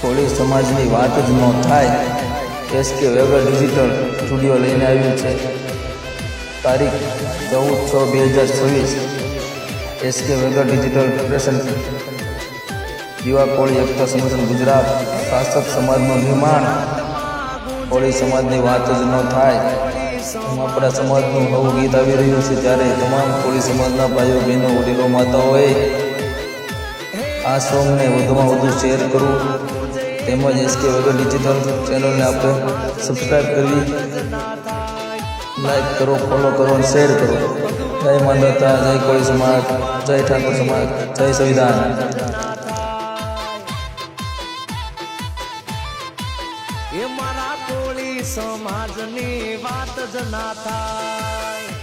કોળી સમાજની વાત જ ન થાય. SK વેગર ડિજિટલ સ્ટુડિયો લઈને આવ્યું છે. તારીખ 14/6/2026. SK વેગર ડિજિટલ પ્રેઝન્ટ. યુવા કોળી એકતા સંગઠન ગુજરાત. શાસક સમાજનું નિર્માણ. કોળી સમાજની વાત જ ન થાય. આપણા સમાજનું નવું ગીત આવી રહ્યું છે, ત્યારે તમામ કોળી સમાજના ભાઈઓ બહેનો વડીલો માતાઓએ આ સોંગને વધુમાં વધુ શેર કરવું, તેમજ SK વેગર ડિજિટલ ચેનલને આપણે સબસ્ક્રાઈબ કરવી, લાઈક કરો, ફોલો કરો અને શેર કરો. જય માનવતા, જય કોળી સમાજ, જય ઠાકોર સમાજ, જય સંવિધાન. એ મારા કોળી સમાજની વાત જ ના થાય.